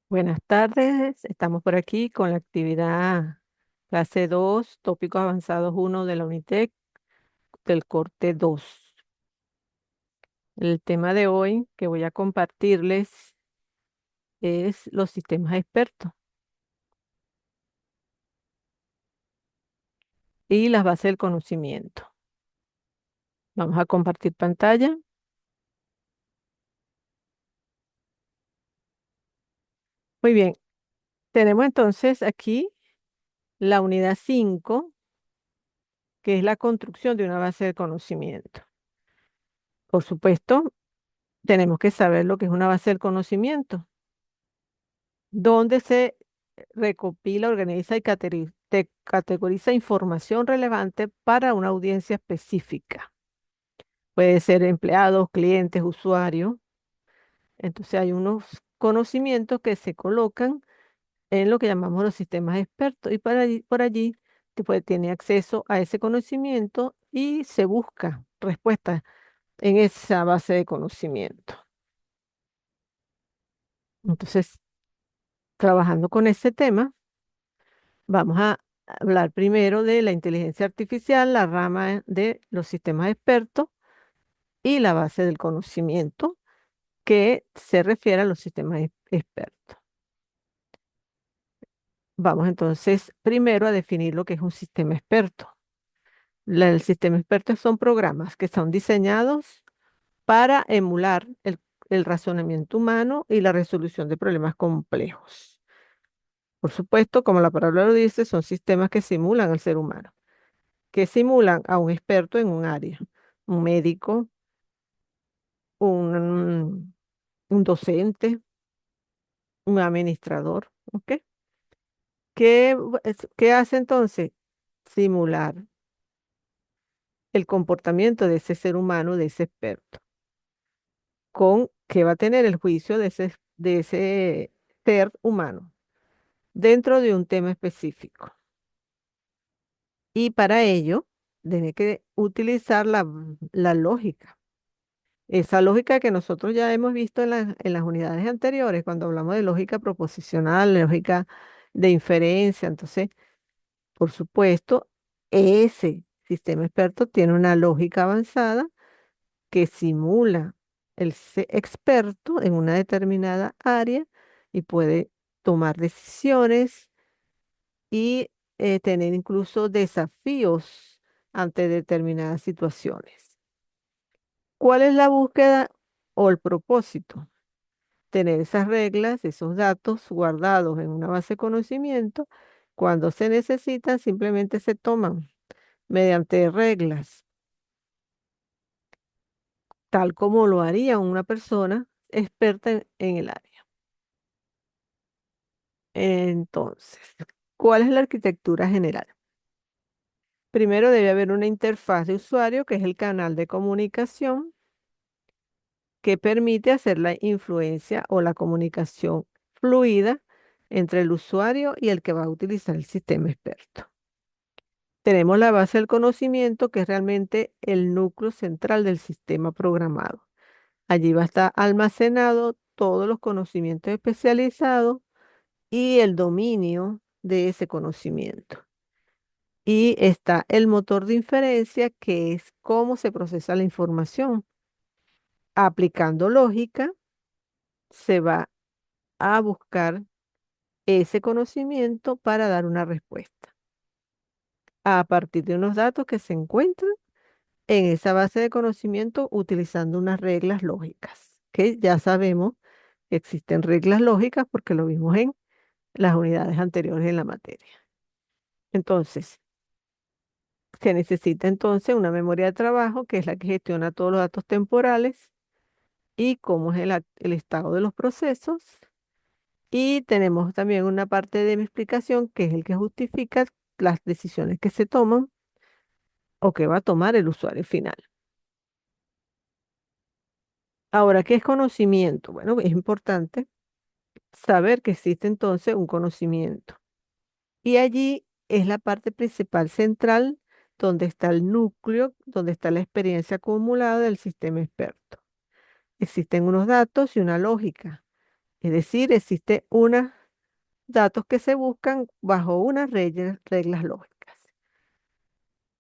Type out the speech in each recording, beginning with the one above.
Buenas tardes, estamos por aquí con la actividad clase 2, tópicos avanzados uno de la UNITEC del corte 2. El tema de hoy que voy a compartirles es los sistemas expertos y las bases del conocimiento. Vamos a compartir pantalla. Muy bien, tenemos entonces aquí la unidad 5, que es la construcción de una base de conocimiento. Por supuesto, tenemos que saber lo que es una base del conocimiento, donde se recopila, organiza y categoriza información relevante para una audiencia específica. Puede ser empleados, clientes, usuarios. Entonces hay unos conocimientos que se colocan en lo que llamamos los sistemas expertos y por allí tiene acceso a ese conocimiento y se busca respuestas en esa base de conocimiento. Entonces, trabajando con ese tema, vamos a hablar primero de la inteligencia artificial, la rama de los sistemas expertos y la base del conocimiento que se refiere a los sistemas expertos. Vamos entonces primero a definir lo que es un sistema experto. El sistema experto son programas que son diseñados para emular el razonamiento humano y la resolución de problemas complejos. Por supuesto, como la palabra lo dice, son sistemas que simulan al ser humano, que simulan a un experto en un área, un médico, un, un docente, un administrador, ¿ok? ¿Qué hace entonces? Simular el comportamiento de ese ser humano, de ese experto, con que va a tener el juicio de ese ser humano dentro de un tema específico. Y para ello, tiene que utilizar la lógica. Esa lógica que nosotros ya hemos visto en las unidades anteriores, cuando hablamos de lógica proposicional, lógica de inferencia. Entonces, por supuesto, ese sistema experto tiene una lógica avanzada que simula el ser experto en una determinada área y puede tomar decisiones y tener incluso desafíos ante determinadas situaciones. ¿Cuál es la búsqueda o el propósito? Tener esas reglas, esos datos guardados en una base de conocimiento. Cuando se necesitan, simplemente se toman mediante reglas, tal como lo haría una persona experta en el área. Entonces, ¿cuál es la arquitectura general? Primero debe haber una interfaz de usuario, que es el canal de comunicación que permite hacer la influencia o la comunicación fluida entre el usuario y el que va a utilizar el sistema experto. Tenemos la base del conocimiento, que es realmente el núcleo central del sistema programado. Allí va a estar almacenado todos los conocimientos especializados y el dominio de ese conocimiento. Y está el motor de inferencia, que es cómo se procesa la información. Aplicando lógica, se va a buscar ese conocimiento para dar una respuesta a partir de unos datos que se encuentran en esa base de conocimiento utilizando unas reglas lógicas, que ya sabemos que existen reglas lógicas porque lo vimos en las unidades anteriores en la materia. Entonces, se necesita entonces una memoria de trabajo, que es la que gestiona todos los datos temporales y cómo es el estado de los procesos. Y tenemos también una parte de mi explicación, que es el que justifica las decisiones que se toman o que va a tomar el usuario final. Ahora, ¿qué es conocimiento? Bueno, es importante saber que existe entonces un conocimiento. Y allí es la parte principal central, donde está el núcleo, donde está la experiencia acumulada del sistema experto. Existen unos datos y una lógica. Es decir, existe unos datos que se buscan bajo unas reglas lógicas.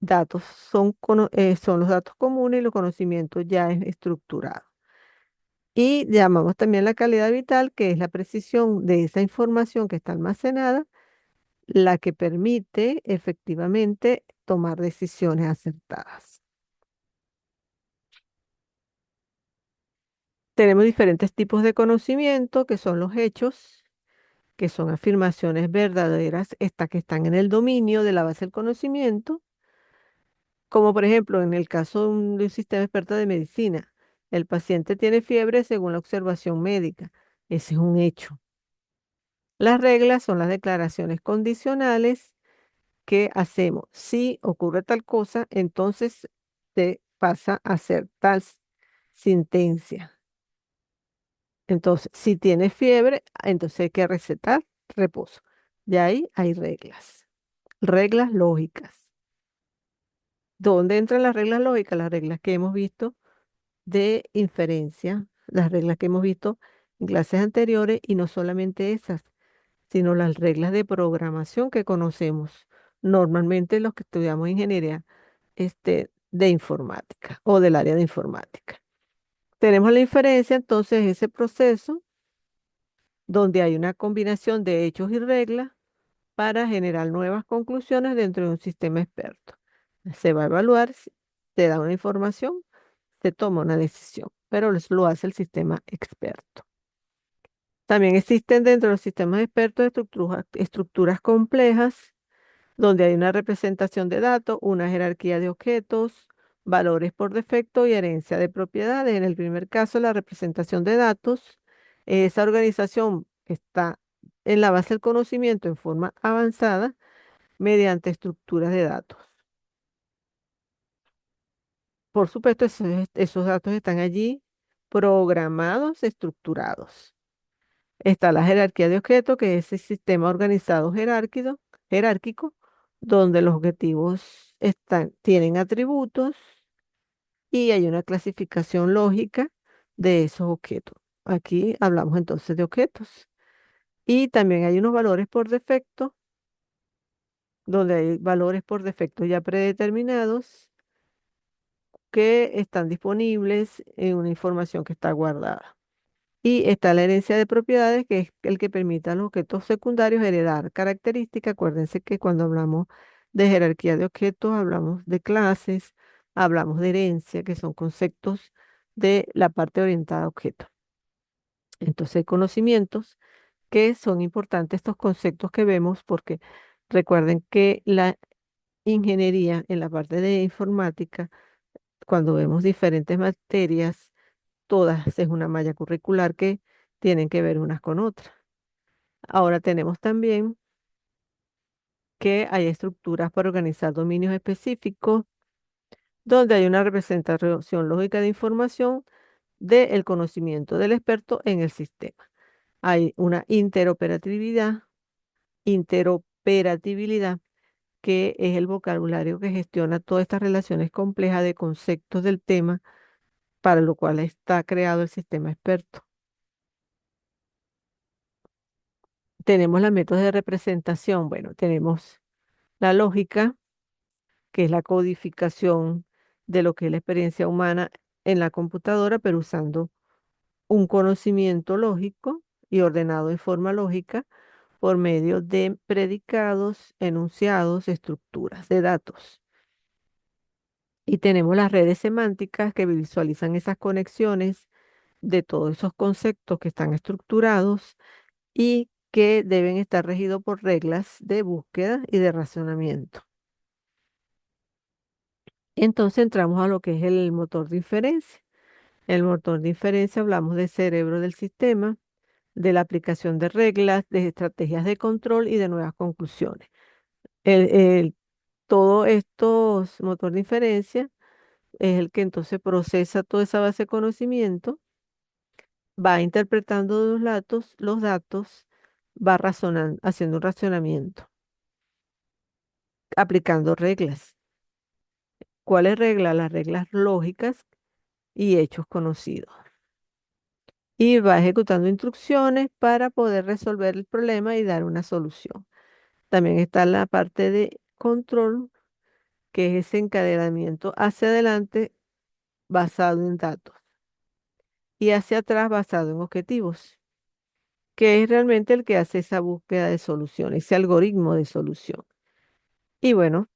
Datos son los datos comunes y los conocimientos ya es estructurado. Y llamamos también la calidad vital, que es la precisión de esa información que está almacenada, la que permite efectivamente tomar decisiones acertadas. Tenemos diferentes tipos de conocimiento, que son los hechos, que son afirmaciones verdaderas, estas que están en el dominio de la base del conocimiento, como por ejemplo en el caso de un sistema experto de medicina, el paciente tiene fiebre según la observación médica. Ese es un hecho. Las reglas son las declaraciones condicionales que hacemos. Si ocurre tal cosa, entonces se pasa a ser tal sentencia. Entonces, si tiene fiebre, entonces hay que recetar reposo. De ahí hay reglas, reglas lógicas. ¿Dónde entran las reglas lógicas? Las reglas que hemos visto de inferencia, las reglas que hemos visto en clases anteriores y no solamente esas, sino las reglas de programación que conocemos normalmente los que estudiamos ingeniería de informática o del área de informática. Tenemos la inferencia, entonces, ese proceso donde hay una combinación de hechos y reglas para generar nuevas conclusiones dentro de un sistema experto. Se va a evaluar, se da una información, se toma una decisión, pero lo hace el sistema experto. También existen dentro de los sistemas expertos estructuras complejas donde hay una representación de datos, una jerarquía de objetos, valores por defecto y herencia de propiedades. En el primer caso, la representación de datos, esa organización está en la base del conocimiento en forma avanzada mediante estructuras de datos. Por supuesto, esos datos están allí programados, estructurados. Está la jerarquía de objetos, que es ese sistema organizado jerárquico, donde los objetivos tienen atributos y hay una clasificación lógica de esos objetos. Aquí hablamos entonces de objetos. Y también hay unos valores por defecto, donde hay valores por defecto ya predeterminados que están disponibles en una información que está guardada. Y está la herencia de propiedades, que es el que permite a los objetos secundarios heredar características. Acuérdense que cuando hablamos de jerarquía de objetos, hablamos de clases, hablamos de herencia, que son conceptos de la parte orientada a objetos. Entonces hay conocimientos que son importantes, estos conceptos que vemos, porque recuerden que la ingeniería en la parte de informática, cuando vemos diferentes materias, todas es una malla curricular que tienen que ver unas con otras. Ahora tenemos también que hay estructuras para organizar dominios específicos, donde hay una representación lógica de información del conocimiento del experto en el sistema. Hay una interoperabilidad, que es el vocabulario que gestiona todas estas relaciones complejas de conceptos del tema, para lo cual está creado el sistema experto. Tenemos los métodos de representación. Bueno, tenemos la lógica, que es la codificación de lo que es la experiencia humana en la computadora, pero usando un conocimiento lógico y ordenado en forma lógica por medio de predicados, enunciados, estructuras de datos. Y tenemos las redes semánticas que visualizan esas conexiones de todos esos conceptos que están estructurados y que deben estar regidos por reglas de búsqueda y de razonamiento. Entonces entramos a lo que es el motor de inferencia. El motor de inferencia, hablamos del cerebro del sistema, de la aplicación de reglas, de estrategias de control y de nuevas conclusiones. El, el- todo estos motor de inferencia es el que entonces procesa toda esa base de conocimiento, va interpretando los datos, va razonando, haciendo un racionamiento, aplicando reglas. ¿Cuáles reglas? Las reglas lógicas y hechos conocidos. y va ejecutando instrucciones para poder resolver el problema y dar una solución. También está la parte de control, que es ese encadenamiento hacia adelante basado en datos y hacia atrás basado en objetivos, que es realmente el que hace esa búsqueda de solución, ese algoritmo de solución. Y bueno,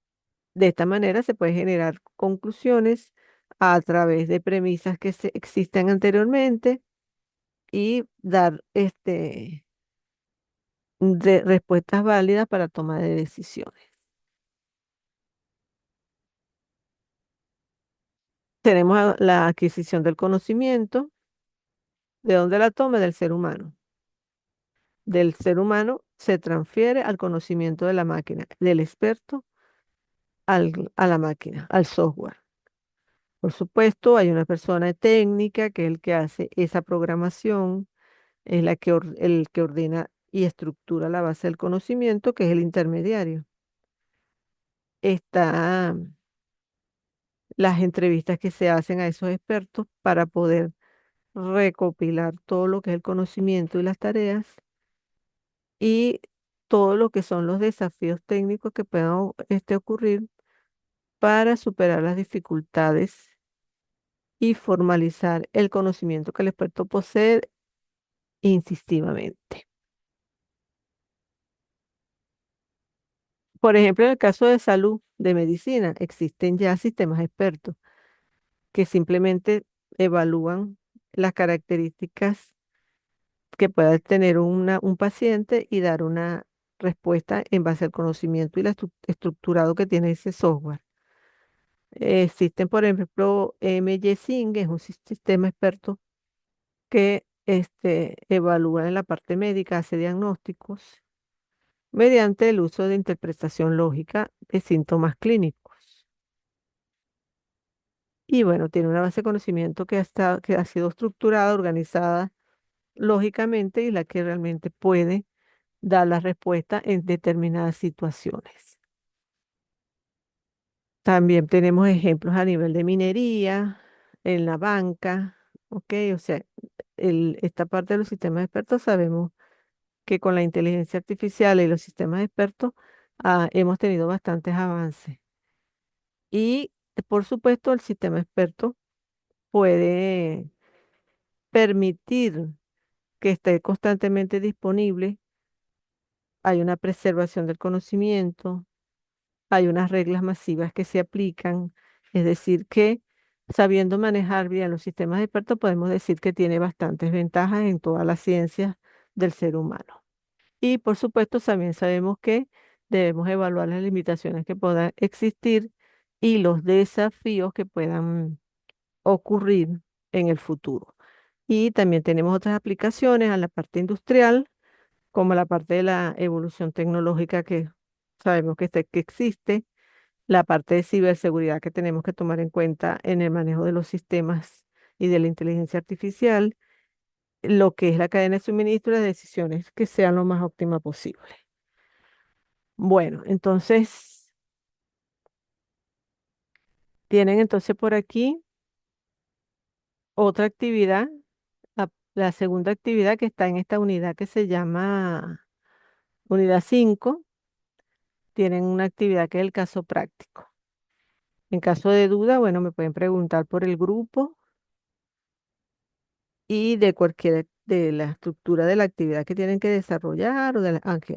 de esta manera se puede generar conclusiones a través de premisas que existen anteriormente y dar respuestas válidas para toma de decisiones. Tenemos la adquisición del conocimiento. ¿De dónde la toma? Del ser humano. Del ser humano se transfiere al conocimiento de la máquina, del experto a la máquina, al software. Por supuesto, hay una persona técnica que es el que hace esa programación, es el que ordena y estructura la base del conocimiento, que es el intermediario. Está las entrevistas que se hacen a esos expertos para poder recopilar todo lo que es el conocimiento y las tareas y todo lo que son los desafíos técnicos que puedan ocurrir para superar las dificultades y formalizar el conocimiento que el experto posee insistivamente. Por ejemplo, en el caso de salud, de medicina, existen ya sistemas expertos que simplemente evalúan las características que pueda tener un paciente y dar una respuesta en base al conocimiento y la estructurado que tiene ese software. Existen, por ejemplo, MYSING, es un sistema experto que evalúa en la parte médica, hace diagnósticos mediante el uso de interpretación lógica de síntomas clínicos. Y bueno, tiene una base de conocimiento que ha sido estructurada, organizada lógicamente y la que realmente puede dar la respuesta en determinadas situaciones. También tenemos ejemplos a nivel de minería, en la banca, ¿ok? O sea, esta parte de los sistemas expertos sabemos que con la inteligencia artificial y los sistemas expertos hemos tenido bastantes avances. Y por supuesto, el sistema experto puede permitir que esté constantemente disponible. Hay una preservación del conocimiento, hay unas reglas masivas que se aplican, es decir, que sabiendo manejar bien los sistemas expertos, podemos decir que tiene bastantes ventajas en todas las ciencias del ser humano. Y por supuesto, también sabemos que debemos evaluar las limitaciones que puedan existir y los desafíos que puedan ocurrir en el futuro. Y también tenemos otras aplicaciones a la parte industrial, como la parte de la evolución tecnológica que sabemos que existe, la parte de ciberseguridad que tenemos que tomar en cuenta en el manejo de los sistemas y de la inteligencia artificial, lo que es la cadena de suministro de decisiones que sean lo más óptima posible. Bueno, entonces tienen entonces por aquí otra actividad, la segunda actividad que está en esta unidad que se llama unidad 5. Tienen una actividad que es el caso práctico. En caso de duda, bueno, me pueden preguntar por el grupo y de cualquier de la estructura de la actividad que tienen que desarrollar,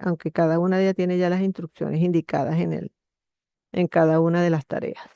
aunque cada una de ellas tiene ya las instrucciones indicadas en cada una de las tareas.